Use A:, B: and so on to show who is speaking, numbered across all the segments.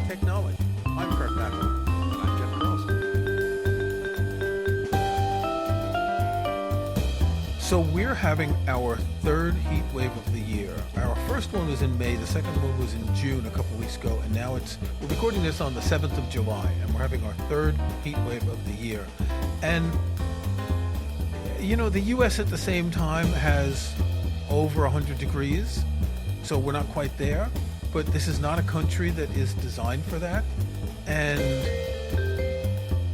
A: technology. I'm Kurt Macklin.
B: And I'm Jeff Carlson.
A: So we're having our third heat wave of the year. Our first one was in May, the second one was in June a couple weeks ago, and now we're recording this on the 7th of July, and we're having our third heat wave of the year. And, you know, the U.S. at the same time has over 100 degrees, so we're not quite there, but this is not a country that is designed for that, and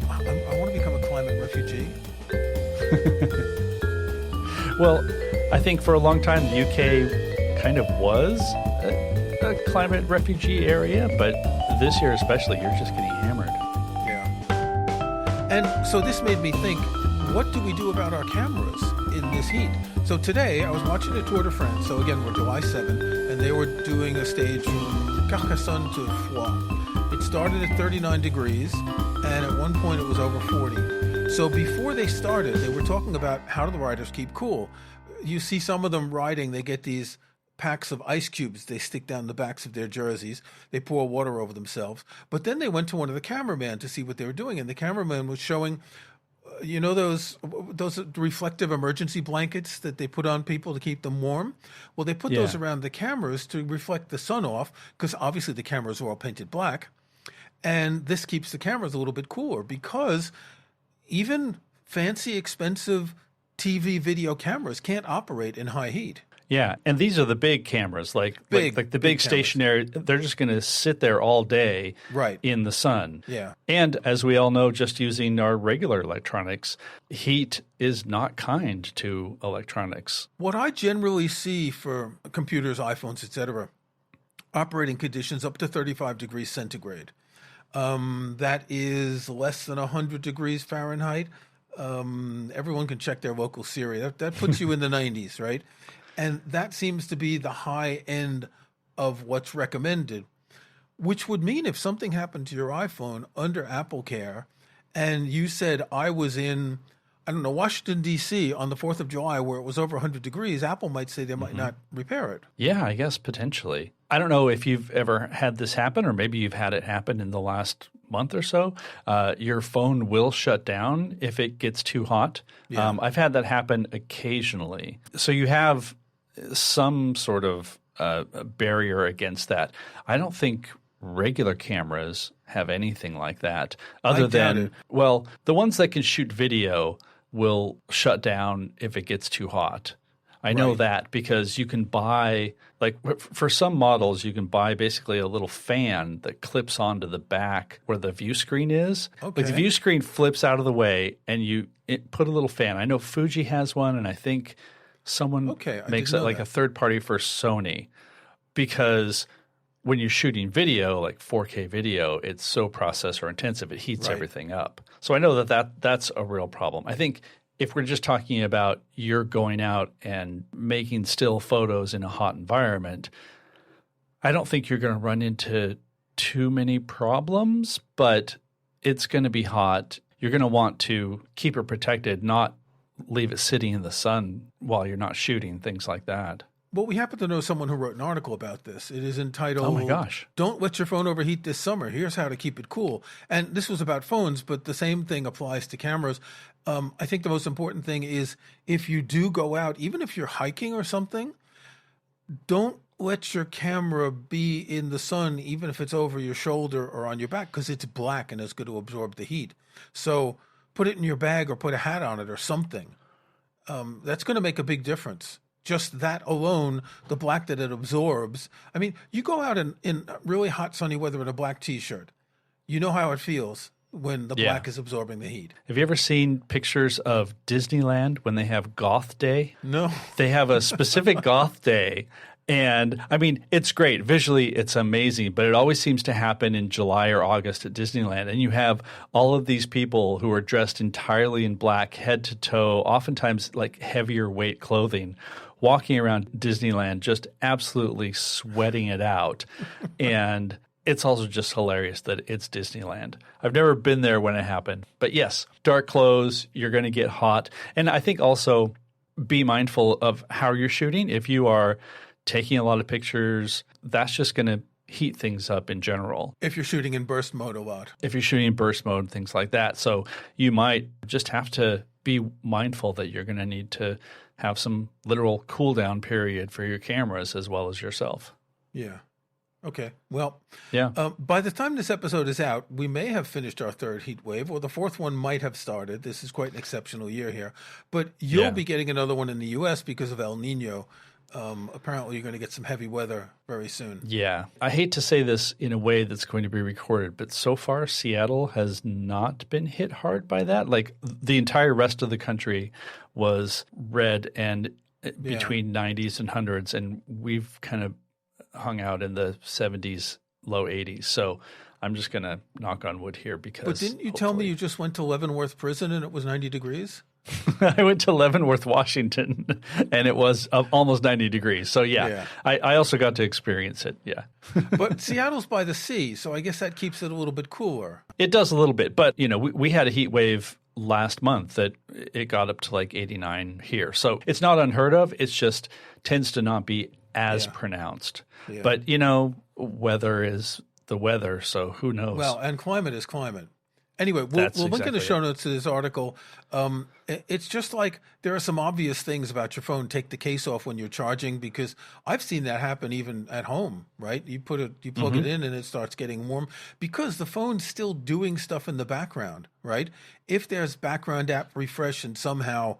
A: I want to become a climate refugee.
B: Well, I think for a long time the UK kind of was a climate refugee area, but this year especially, you're just getting hammered.
A: Yeah. And so this made me think, what do we do about our cameras in this heat? So today I was watching the Tour de France. So again, we're July 7th, and they were doing a stage from Carcassonne to Foix. It started at 39 degrees, and at one point it was over 40. So before they started, they were talking about how do the riders keep cool. You see some of them riding, they get these packs of ice cubes they stick down the backs of their jerseys. They pour water over themselves. But then they went to one of the cameramen to see what they were doing, and the cameraman was showing, you know, those reflective emergency blankets that they put on people to keep them warm? Well, they put those around the cameras to reflect the sun off, because obviously the cameras are all painted black. And this keeps the cameras a little bit cooler, because even fancy, expensive TV video cameras can't operate in high heat.
B: Yeah, and these are the big cameras, like the big stationary. They're just going to sit there all day in the sun.
A: Yeah.
B: And as we all know, just using our regular electronics, heat is not kind to electronics.
A: What I generally see for computers, iPhones, etc., operating conditions up to 35 degrees centigrade. That is less than 100 degrees Fahrenheit. Everyone can check their local Siri. That puts you in the 90s, right? And that seems to be the high end of what's recommended, which would mean if something happened to your iPhone under Apple Care and you said, I was in, I don't know, Washington, D.C. on the 4th of July where it was over 100 degrees, Apple might say they might not repair it.
B: Yeah, I guess potentially. I don't know if you've ever had this happen, or maybe you've had it happen in the last month or so. Your phone will shut down if it gets too hot. Yeah. I've had that happen occasionally. So you have some sort of barrier against that. I don't think regular cameras have anything like that, other than, well, the ones that can shoot video will shut down if it gets too hot. I know that because you can buy, like for some models, you can buy basically a little fan that clips onto the back where the view screen is. Okay. Like the view screen flips out of the way and you put a little fan. I know Fuji has one, and I think someone makes it like a third party for Sony, because when you're shooting video, like 4K video, it's so processor intensive, it heats everything up. So I know that's a real problem. I think if we're just talking about you're going out and making still photos in a hot environment, I don't think you're going to run into too many problems, but it's going to be hot. You're going to want to keep it protected, not leave it sitting in the sun while you're not shooting, things like that.
A: Well, we happen to know someone who wrote an article about this. It is entitled,
B: "Oh my gosh,
A: Don't Let Your Phone Overheat This Summer. Here's How to Keep It Cool." And this was about phones, but the same thing applies to cameras. I think the most important thing is if you do go out, even if you're hiking or something, don't let your camera be in the sun, even if it's over your shoulder or on your back, because it's black and it's going to absorb the heat. So put it in your bag or put a hat on it or something. That's going to make a big difference. Just that alone, the black that it absorbs. I mean, you go out in really hot sunny weather in a black T-shirt. You know how it feels when the black is absorbing the heat.
B: Have you ever seen pictures of Disneyland when they have Goth Day?
A: No.
B: They have a specific Goth Day. And I mean, it's great. Visually, it's amazing, but it always seems to happen in July or August at Disneyland. And you have all of these people who are dressed entirely in black, head to toe, oftentimes like heavier weight clothing, walking around Disneyland, just absolutely sweating it out. And it's also just hilarious that it's Disneyland. I've never been there when it happened. But yes, dark clothes, you're going to get hot. And I think also be mindful of how you're shooting. If you are taking a lot of pictures, that's just going to heat things up in general.
A: If you're shooting in burst mode a lot.
B: If you're shooting in burst mode, things like that. So you might just have to be mindful that you're going to need to have some literal cool down period for your cameras as well as yourself.
A: Yeah. Okay. Well,
B: yeah.
A: By the time this episode is out, we may have finished our third heat wave, or the fourth one might have started. This is quite an exceptional year here. But you'll be getting another one in the U.S. because of El Nino. Apparently, you're going to get some heavy weather very soon.
B: Yeah. I hate to say this in a way that's going to be recorded, but so far, Seattle has not been hit hard by that. Like the entire rest of the country was red and between 90s and 100s, and we've kind of hung out in the 70s, low 80s. So I'm just going to knock on wood here because.
A: But didn't you tell me you just went to Leavenworth Prison and it was 90 degrees?
B: I went to Leavenworth, Washington, and it was almost 90 degrees. So, yeah. I also got to experience it, yeah.
A: But Seattle's by the sea, so I guess that keeps it a little bit cooler.
B: It does a little bit. But, we had a heat wave last month that it got up to like 89 here. So it's not unheard of. It's just tends to not be as pronounced. Yeah. But, weather is the weather, so who knows?
A: Well, and climate is climate. Anyway, we'll link in the show notes to this article. It's just like there are some obvious things about your phone. Take the case off when you're charging, because I've seen that happen even at home, right? You plug it in and it starts getting warm because the phone's still doing stuff in the background, right? If there's background app refresh and somehow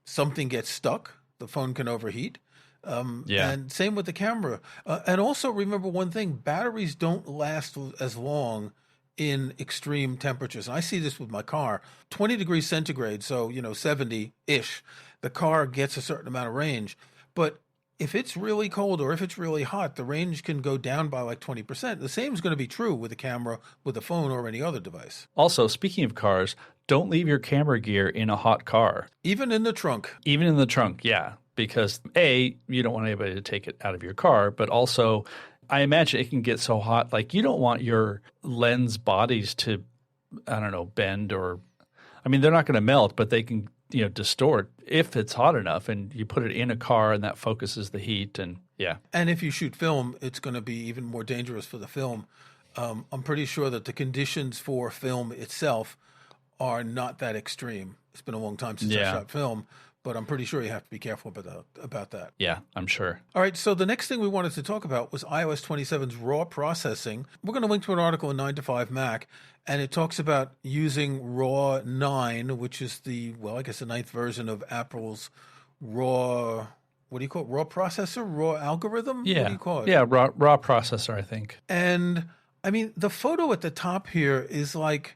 A: something gets stuck, the phone can overheat. And same with the camera. And also remember one thing, batteries don't last as long in extreme temperatures. And I see this with my car, 20 degrees centigrade, so 70-ish, the car gets a certain amount of range. But if it's really cold or if it's really hot, the range can go down by like 20%. The same is going to be true with a camera, with a phone, or any other device.
B: Also, speaking of cars, don't leave your camera gear in a hot car.
A: Even in the trunk.
B: Even in the trunk, yeah. Because A, you don't want anybody to take it out of your car, but also I imagine it can get so hot, like you don't want your lens bodies to, bend or – I mean, they're not going to melt, but they can, distort if it's hot enough and you put it in a car and that focuses the heat and
A: And if you shoot film, it's going to be even more dangerous for the film. I'm pretty sure that the conditions for film itself are not that extreme. It's been a long time since I shot film. But I'm pretty sure you have to be careful about that.
B: Yeah, I'm sure.
A: All right, so the next thing we wanted to talk about was iOS 27's RAW processing. We're going to link to an article in 9 to 5 Mac, and it talks about using RAW 9, which is the ninth version of Apple's RAW, what do you call it, RAW processor, RAW algorithm?
B: Yeah.
A: What do you call it?
B: Yeah, RAW processor, I think.
A: And, I mean, the photo at the top here is like,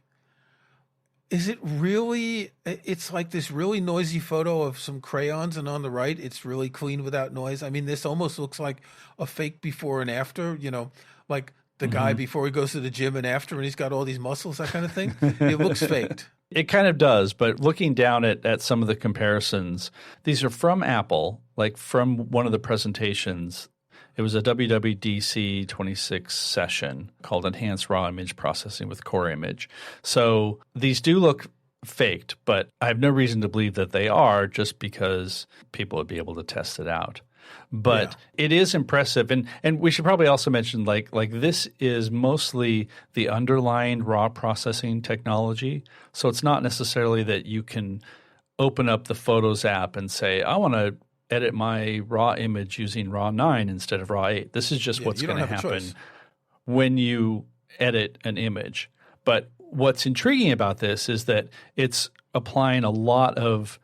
A: is it really, it's like this really noisy photo of some crayons, and on the right, it's really clean without noise. I mean, this almost looks like a fake before and after, like the guy before he goes to the gym and after, and he's got all these muscles, that kind of thing. It looks faked.
B: It kind of does, but looking down at some of the comparisons, these are from Apple, like from one of the presentations. It was a WWDC 26 session called Enhanced Raw Image Processing with Core Image. So these do look faked, but I have no reason to believe that they are just because people would be able to test it out. But it is impressive. And we should probably also mention like this is mostly the underlying raw processing technology. So it's not necessarily that you can open up the Photos app and say, I want to edit my raw image using RAW 9 instead of RAW 8. This is just what's going to happen when you edit an image. But what's intriguing about this is that it's applying a lot of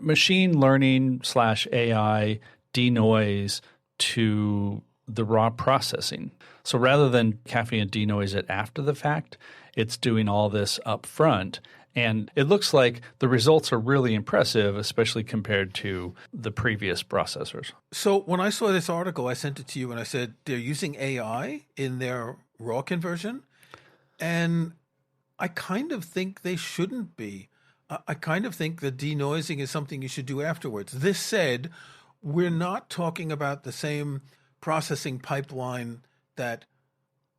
B: machine learning / AI denoise to the raw processing. So rather than having to denoise it after the fact, it's doing all this up front. And it looks like the results are really impressive, especially compared to the previous processors.
A: So when I saw this article, I sent it to you and I said, they're using AI in their RAW conversion. And I kind of think they shouldn't be. I kind of think the denoising is something you should do afterwards. This said, we're not talking about the same processing pipeline that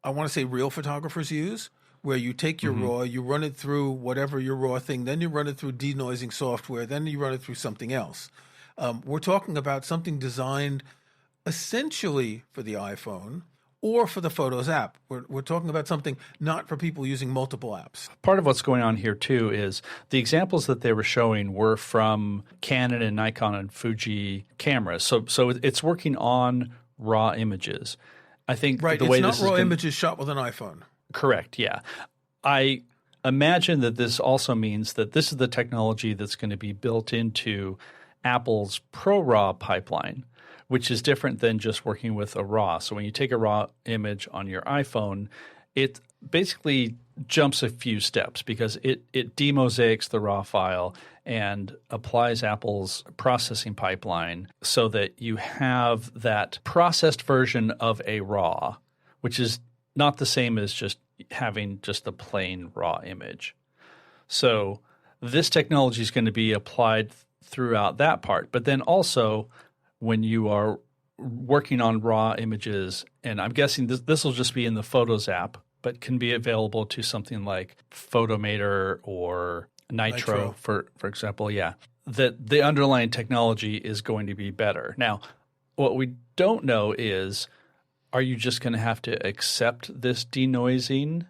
A: I want to say real photographers use, where you take your RAW, you run it through whatever your RAW thing, then you run it through denoising software, then you run it through something else. We're talking about something designed essentially for the iPhone, or for the Photos app. We're talking about something not for people using multiple apps.
B: Part of what's going on here too is the examples that they were showing were from Canon and Nikon and Fuji cameras. So it's working on raw images. I think
A: right.
B: The way
A: it's
B: this
A: not raw
B: is
A: images shot with an iPhone.
B: Correct. Yeah. I imagine that this also means that this is the technology that's going to be built into Apple's ProRAW pipeline, which is different than just working with a RAW. So when you take a raw image on your iPhone, it basically jumps a few steps because it demosaics the raw file and applies Apple's processing pipeline so that you have that processed version of a RAW, which is not the same as just having just a plain raw image. So this technology is going to be applied throughout that part. But then also when you are working on raw images, and I'm guessing this will just be in the Photos app, but can be available to something like Photomator or Nitro. For example, that the underlying technology is going to be better. Now, what we don't know is, are you just going to have to accept this denoising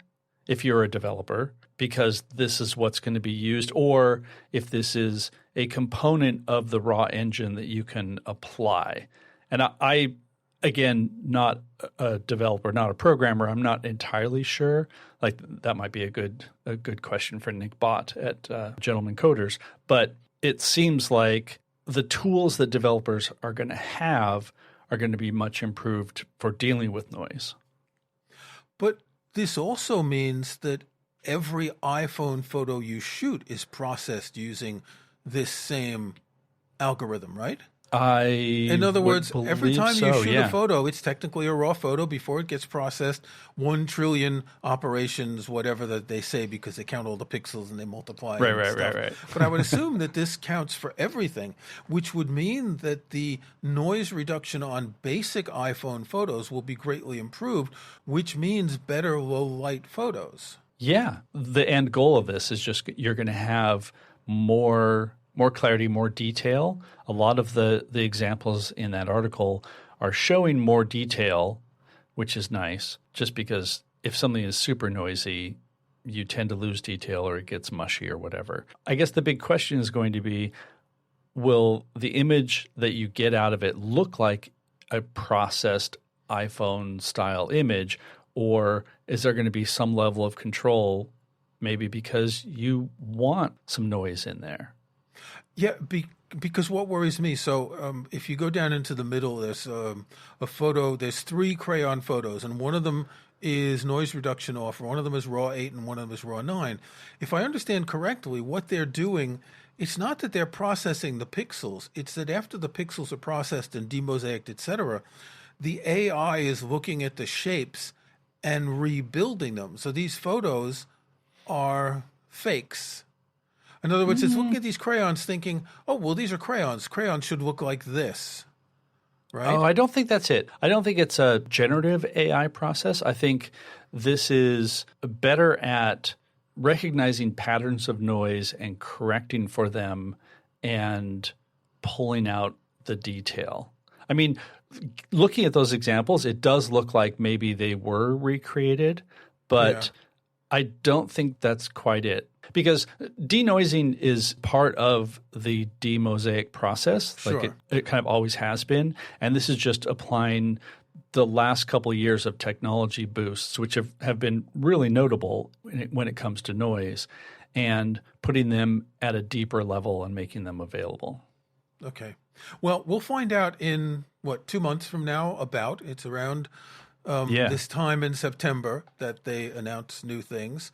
B: if you're a developer because this is what's going to be used, or if this is a component of the raw engine that you can apply? And I again, not a developer, not a programmer, I'm not entirely sure. Like that might be a good question for Nick Bott at Gentleman Coders. But it seems like the tools that developers are going to have are going to be much improved for dealing with noise.
A: But this also means that every iPhone photo you shoot is processed using this same algorithm, right? In other words, every time you shoot a photo, it's technically a raw photo before it gets processed. 1 trillion operations, whatever that they say, because they count all the pixels and they multiply.
B: Right.
A: But I would assume that this counts for everything, which would mean that the noise reduction on basic iPhone photos will be greatly improved, which means better low light photos.
B: Yeah. The end goal of this is just you're going to have more clarity, more detail. A lot of the examples in that article are showing more detail, which is nice, just because if something is super noisy, you tend to lose detail or it gets mushy or whatever. I guess the big question is going to be, will the image that you get out of it look like a processed iPhone-style image, or is there going to be some level of control, maybe because you want some noise in there?
A: Yeah, because what worries me, so if you go down into the middle, there's a photo, there's 3 crayon photos, and one of them is noise reduction off, one of them is RAW 8, and one of them is RAW 9. If I understand correctly, what they're doing, it's not that they're processing the pixels, it's that after the pixels are processed and demosaiced, etc., the AI is looking at the shapes and rebuilding them. So these photos are fakes. In other words, it's looking at these crayons thinking, oh, well, these are crayons. Crayons should look like this, right?
B: Oh, I don't think that's it. I don't think it's a generative AI process. I think this is better at recognizing patterns of noise and correcting for them and pulling out the detail. I mean, looking at those examples, it does look like maybe they were recreated, but I don't think that's quite it. Because denoising is part of the demosaic process, like it kind of always has been. And this is just applying the last couple of years of technology boosts, which have been really notable when it comes to noise, and putting them at a deeper level and making them available.
A: Okay. Well, we'll find out in, 2 months from now about. It's around this time in September that they announce new things.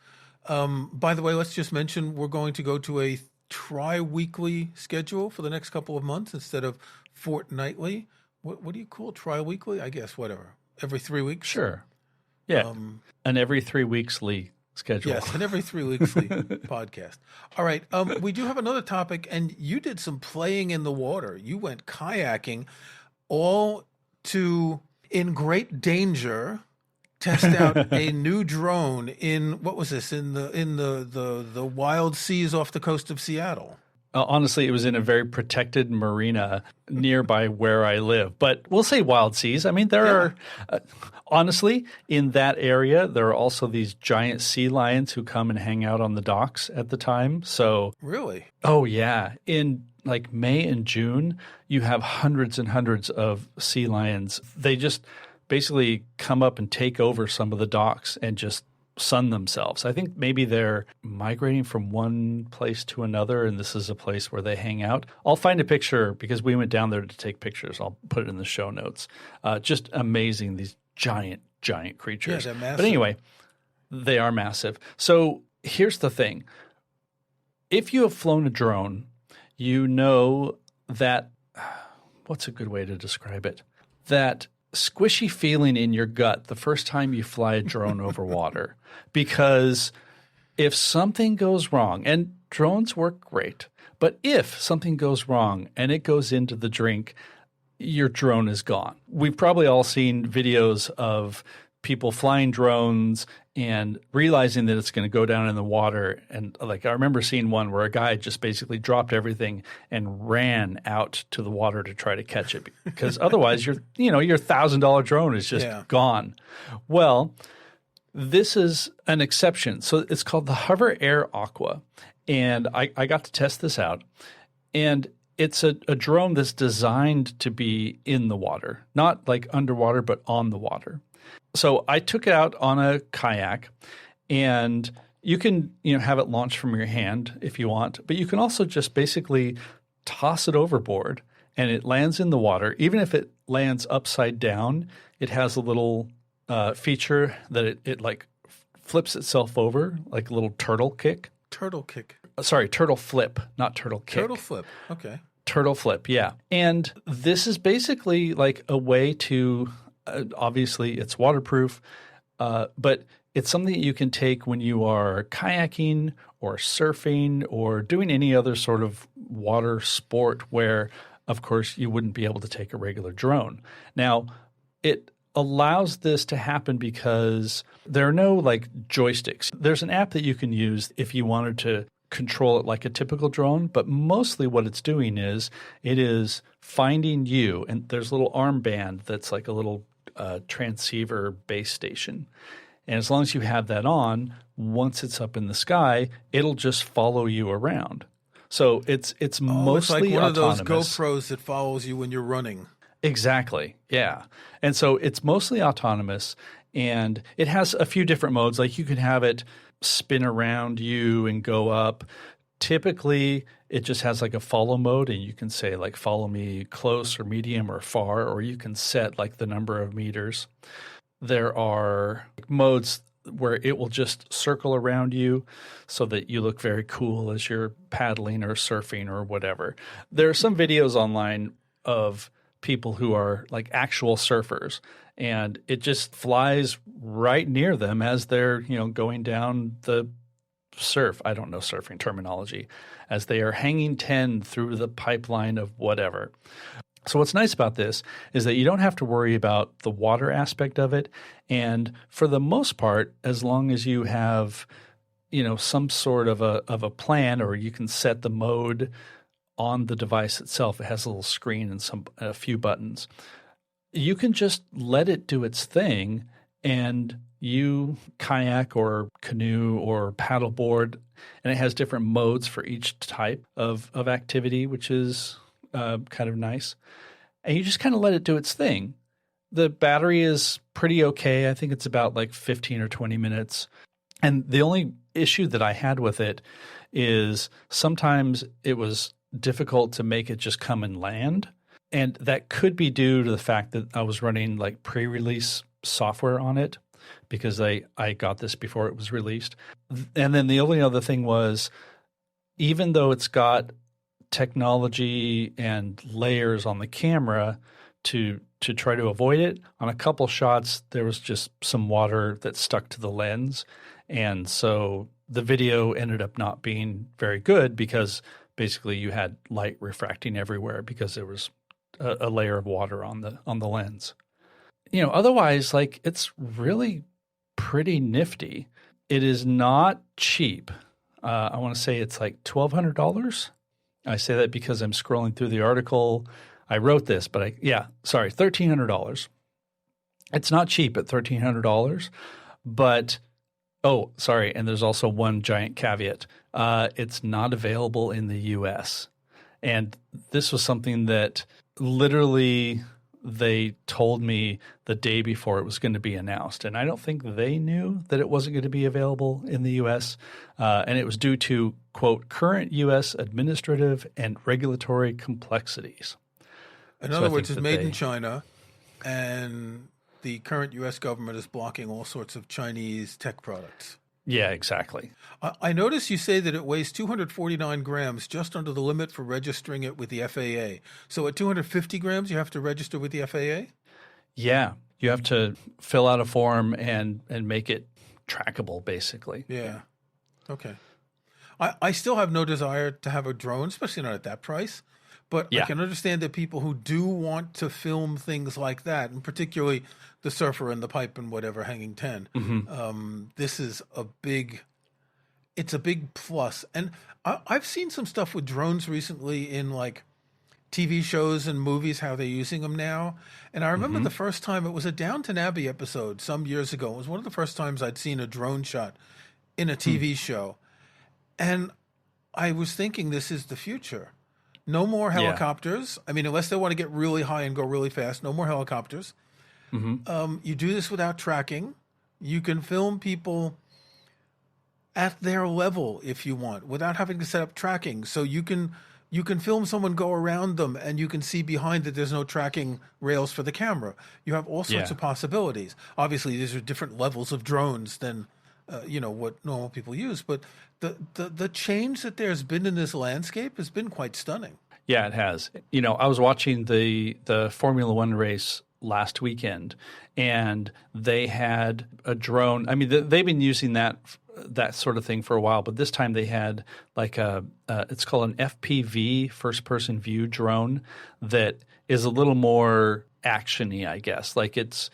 A: By the way, let's just mention we're going to go to a tri-weekly schedule for the next couple of months instead of fortnightly. What do you call it? Tri-weekly? I guess, whatever. Every 3 weeks?
B: Sure. Yeah. An every 3 weekly schedule.
A: Yes, an every 3 weekly podcast. All right. We do have another topic, and you did some playing in the water. You went kayaking, all to, in great danger, test out a new drone in, what was this, in the wild seas off the coast of Seattle.
B: Honestly, it was in a very protected marina nearby where I live. But we'll say wild seas. I mean, there are honestly, in that area, there are also these giant sea lions who come and hang out on the docks at the time. So
A: Really?
B: oh, yeah. In like May and June, you have hundreds and hundreds of sea lions. They just basically come up and take over some of the docks and just sun themselves. I think maybe they're migrating from one place to another, and this is a place where they hang out. I'll find a picture because we went down there to take pictures. I'll put it in the show notes. Just amazing, these giant creatures.
A: Yeah, they're massive.
B: But anyway, they are massive. So here's the thing. If you have flown a drone, you know that what's a good way to describe it? That squishy feeling in your gut the first time you fly a drone over water. Because if something goes wrong, and drones work great, but if something goes wrong and it goes into the drink, your drone is gone. We've probably all seen videos of people flying drones and realizing that it's going to go down in the water. And like I remember seeing one where a guy just basically dropped everything and ran out to the water to try to catch it because otherwise your $1,000 drone is just gone. Well, this is an exception. So it's called the HoverAir Aqua. And I got to test this out. And it's a drone that's designed to be in the water, not like underwater, but on the water. So I took it out on a kayak, and you can have it launched from your hand if you want, but you can also just basically toss it overboard and it lands in the water. Even if it lands upside down, it has a little feature that it like flips itself over like a little turtle kick.
A: Turtle kick.
B: Sorry, turtle flip, not turtle kick.
A: Turtle flip. Okay.
B: Turtle flip, yeah. And this is basically like a way to obviously, it's waterproof, but it's something that you can take when you are kayaking or surfing or doing any other sort of water sport where, of course, you wouldn't be able to take a regular drone. Now, it allows this to happen because there are no like joysticks. There's an app that you can use if you wanted to control it like a typical drone, but mostly what it's doing is it is finding you, and there's a little armband that's like a little transceiver base station. And as long as you have that on, once it's up in the sky, it'll just follow you around. So it's mostly
A: like one
B: autonomous.
A: of those GoPros that follows you when you're running.
B: Exactly, yeah. And so it's mostly autonomous, and it has a few different modes. Like you can have it spin around you and go up. Typically, it just has like a follow mode, and you can say like follow me close or medium or far, or you can set like the number of meters. There are modes where it will just circle around you so that you look very cool as you're paddling or surfing or whatever. There are some videos online of people who are like actual surfers, and it just flies right near them as they're, going down the surf. I don't know surfing terminology, as they are hanging 10 through the pipeline of whatever. So what's nice about this is that you don't have to worry about the water aspect of it. And for the most part, as long as you have, some sort of a plan, or you can set the mode on the device itself. It has a little screen and a few buttons. You can just let it do its thing, and you kayak or canoe or paddleboard, and it has different modes for each type of activity, which is kind of nice. And you just kind of let it do its thing. The battery is pretty okay. I think it's about like 15 or 20 minutes. And the only issue that I had with it is sometimes it was difficult to make it just come and land. And that could be due to the fact that I was running like pre-release software on it, because I got this before it was released. And then the only other thing was, even though it's got technology and layers on the camera to try to avoid it, on a couple shots there was just some water that stuck to the lens. And so the video ended up not being very good, because basically you had light refracting everywhere because there was a layer of water on the lens. Otherwise, like, it's really pretty nifty. It is not cheap. I want to say it's like $1,200. I say that because I'm scrolling through the article. I wrote this, but $1,300. It's not cheap at $1,300, but and there's also one giant caveat. It's not available in the U.S. And this was something that literally they told me the day before it was going to be announced. And I don't think they knew that it wasn't going to be available in the U.S. And it was due to, quote, current U.S. administrative and regulatory complexities.
A: In other words, it's made in China, and the current U.S. government is blocking all sorts of Chinese tech products.
B: Yeah, exactly.
A: I notice you say that it weighs 249 grams, just under the limit for registering it with the FAA. So at 250 grams, you have to register with the FAA?
B: Yeah, you have to fill out a form and make it trackable, basically.
A: Yeah. Okay. I still have no desire to have a drone, especially not at that price. But I can understand that people who do want to film things like that, and particularly the surfer and the pipe and whatever hanging 10, this is it's a big plus. And I've seen some stuff with drones recently in like TV shows and movies, how they're using them now. And I remember the first time, it was a Downton Abbey episode some years ago. It was one of the first times I'd seen a drone shot in a TV show. And I was thinking, this is the future. No more helicopters. I mean, unless they want to get really high and go really fast, no more helicopters. You do this without tracking. You can film people at their level if you want, without having to set up tracking. So you can film someone go around them, and you can see behind that there's no tracking rails for the camera. You have all sorts of possibilities. Obviously, these are different levels of drones than what normal people use, but the change that there's been in this landscape has been quite stunning.
B: Yeah, it has. I was watching the Formula One race last weekend, and they had a drone. I mean, they've been using that sort of thing for a while, but this time they had like it's called an FPV, first person view drone, that is a little more action-y, I guess. Like it's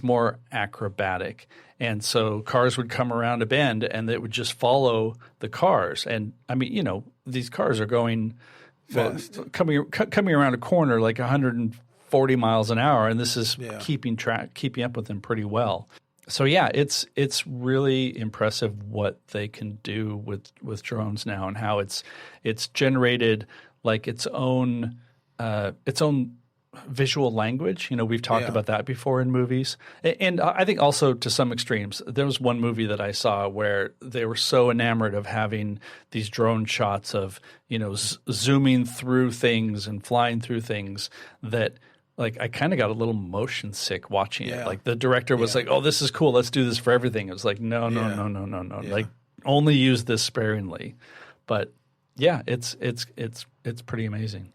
B: more acrobatic. And so cars would come around a bend, and it would just follow the cars. And I mean, these cars are going fast, coming around a corner like 140 miles an hour, and this is keeping up with them pretty well. So yeah, it's really impressive what they can do with drones now, and how it's generated like its own visual language. We've talked about that before in movies. And I think also to some extremes. There was one movie that I saw where they were so enamored of having these drone shots of, zooming through things and flying through things that like I kind of got a little motion sick watching it. Like the director was like, "Oh, this is cool. Let's do this for everything." It was like, no. Yeah. Like only use this sparingly. But yeah, it's pretty amazing.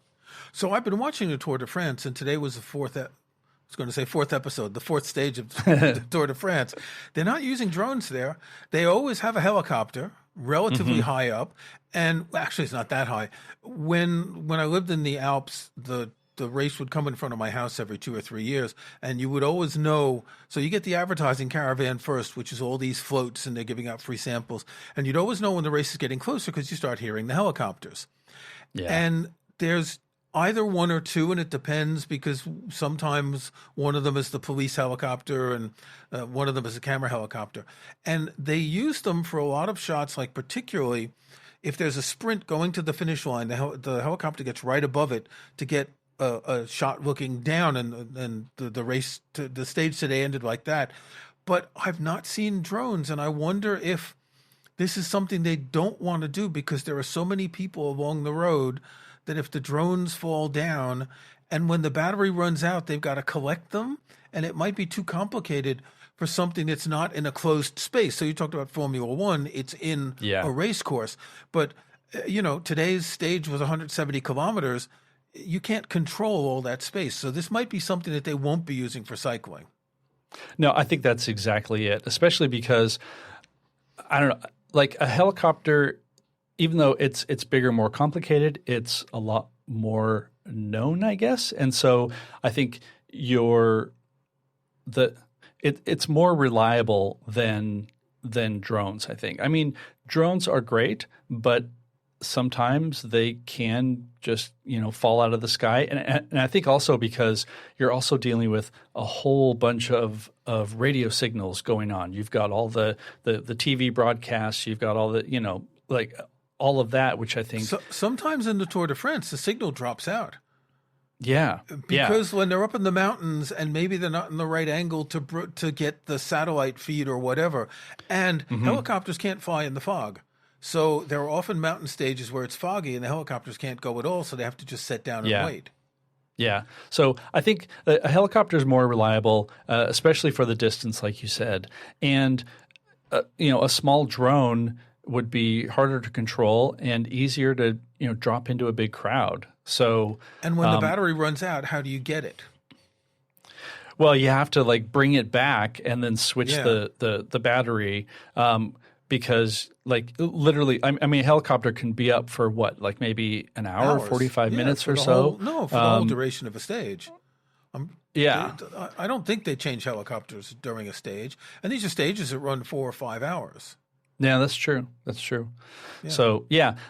A: So I've been watching the Tour de France, and today was the fourth episode, the fourth stage of the Tour de France. They're not using drones there. They always have a helicopter relatively high up, and actually it's not that high. When I lived in the Alps, the race would come in front of my house every 2 or 3 years, and you would always know. So you get the advertising caravan first, which is all these floats, and they're giving out free samples. And you'd always know when the race is getting closer because you start hearing the helicopters. Yeah. And there's either one or two, and it depends, because sometimes one of them is the police helicopter and one of them is a camera helicopter. And they use them for a lot of shots, like particularly if there's a sprint going to the finish line, the helicopter gets right above it to get a shot looking down, and the race, the stage today ended like that. But I've not seen drones, and I wonder if this is something they don't want to do, because there are so many people along the road that if the drones fall down and when the battery runs out, they've got to collect them, and it might be too complicated for something that's not in a closed space. So you talked about Formula One, it's in a race course, but today's stage was 170 kilometers. You can't control all that space. So this might be something that they won't be using for cycling.
B: No, I think that's exactly it, especially because, I don't know, like a helicopter, even though it's bigger, more complicated, it's a lot more known, I guess. And so I think it's more reliable than drones, I think. I mean, drones are great, but sometimes they can just, fall out of the sky. And I think also because you're also dealing with a whole bunch of radio signals going on. You've got all the TV broadcasts. You've got all the, all of that, which I think
A: sometimes in the Tour de France, the signal drops out.
B: Yeah.
A: Because when they're up in the mountains and maybe they're not in the right angle to get the satellite feed or whatever, and helicopters can't fly in the fog. So there are often mountain stages where it's foggy and the helicopters can't go at all, so they have to just sit down and wait.
B: Yeah. So I think a helicopter is more reliable, especially for the distance, like you said. And, a small drone would be harder to control and easier to, drop into a big crowd. So,
A: and when the battery runs out, how do you get it?
B: Well, you have to bring it back and then switch the battery because literally, I mean, a helicopter can be up for what, maybe an hour, 45 minutes or so?
A: For the whole duration of a stage.
B: Yeah.
A: I don't think they change helicopters during a stage. And these are stages that run 4 or 5 hours.
B: Yeah, that's true. That's true. Yeah. So,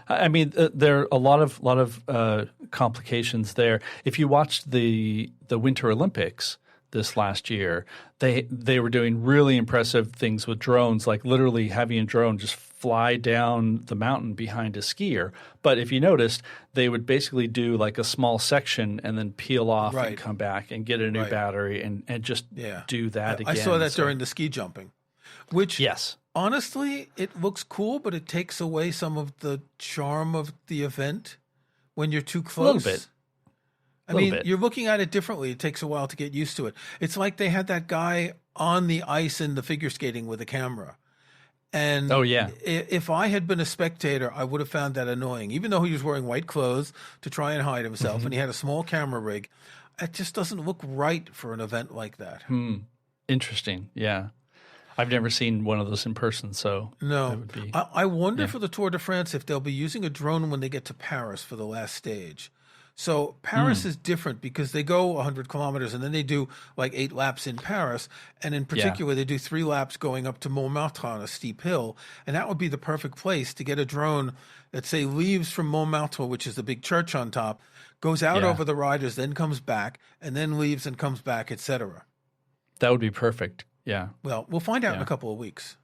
B: I mean, there are a lot of complications there. If you watched the Winter Olympics this last year, they were doing really impressive things with drones, like literally having a drone just fly down the mountain behind a skier. But if you noticed, they would basically do a small section and then peel off and come back and get a new battery and just do that again.
A: I saw that during the ski jumping, which
B: yes.
A: Honestly, it looks cool, but it takes away some of the charm of the event when you're too close.
B: A little bit.
A: I mean, you're looking at it differently. It takes a while to get used to it. It's like they had that guy on the ice in the figure skating with a camera. And if I had been a spectator, I would have found that annoying. Even though he was wearing white clothes to try and hide himself and he had a small camera rig, it just doesn't look right for an event like that.
B: Interesting. Yeah. I've never seen one of those in person, so
A: no.
B: That would be,
A: I wonder for the Tour de France if they'll be using a drone when they get to Paris for the last stage. So Paris is different because they go 100 kilometers and then they do 8 laps in Paris. And in particular, they do 3 laps going up to Montmartre on a steep hill. And that would be the perfect place to get a drone that, say, leaves from Montmartre, which is the big church on top, goes out over the riders, then comes back, and then leaves and comes back, etc.
B: That would be perfect. Yeah.
A: Well, we'll find out in a couple of weeks.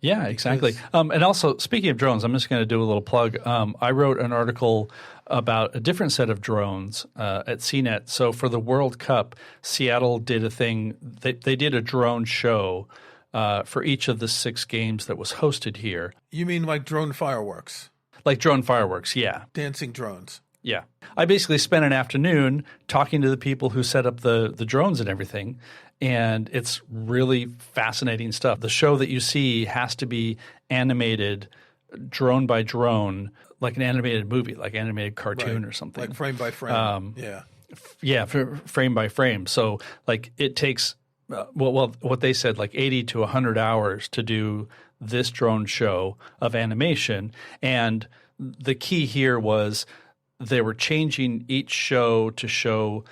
B: Yeah, exactly. And also, speaking of drones, I'm just going to do a little plug. I wrote an article about a different set of drones at CNET. So for the World Cup, Seattle did a thing. They did a drone show for each of the 6 games that was hosted here.
A: You mean like drone fireworks?
B: Like drone fireworks, yeah.
A: Dancing drones.
B: Yeah. I basically spent an afternoon talking to the people who set up the drones and everything. And it's really fascinating stuff. The show that you see has to be animated drone by drone, like an animated movie, like animated cartoon or something.
A: Like frame by frame.
B: Frame by frame. So it takes, what they said, 80 to 100 hours to do this drone show of animation. And the key here was they were changing each show to show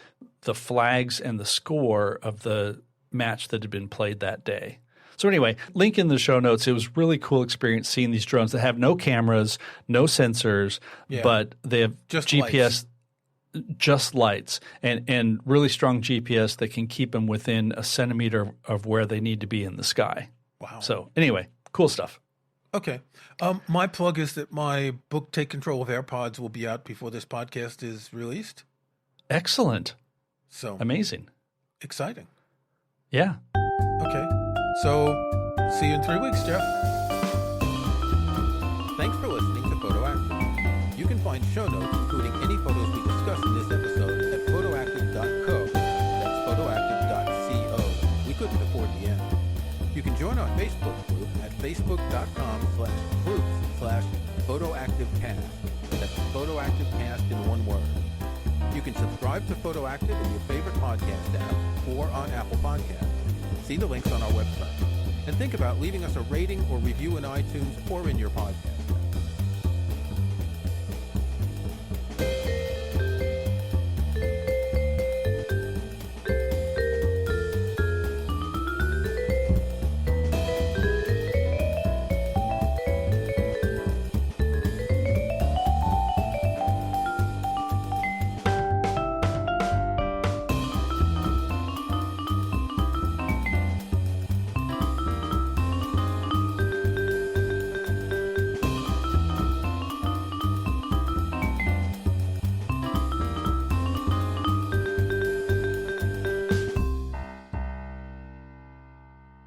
B: the flags and the score of the match that had been played that day. So anyway, link in the show notes. It was really cool experience seeing these drones that have no cameras, no sensors, but they have
A: just
B: GPS, just lights, and really strong GPS that can keep them within a centimeter of where they need to be in the sky.
A: Wow.
B: So anyway, cool stuff.
A: Okay. My plug is that my book, Take Control of AirPods, will be out before this podcast is released.
B: Excellent.
A: So
B: amazing.
A: Exciting.
B: Yeah.
A: Okay. So see you in 3 weeks, Jeff. Thanks for listening to PhotoActive. You can find show notes, including any photos we discussed in this episode, at photoactive.co. That's photoactive.co. We couldn't afford the end. You can join our Facebook group at facebook.com/groups/photoactivecast. That's photoactivecast in one word. You can subscribe to PhotoActive in your favorite podcast app or on Apple Podcasts. See the links on our website. And think about leaving us a rating or review in iTunes or in your podcast.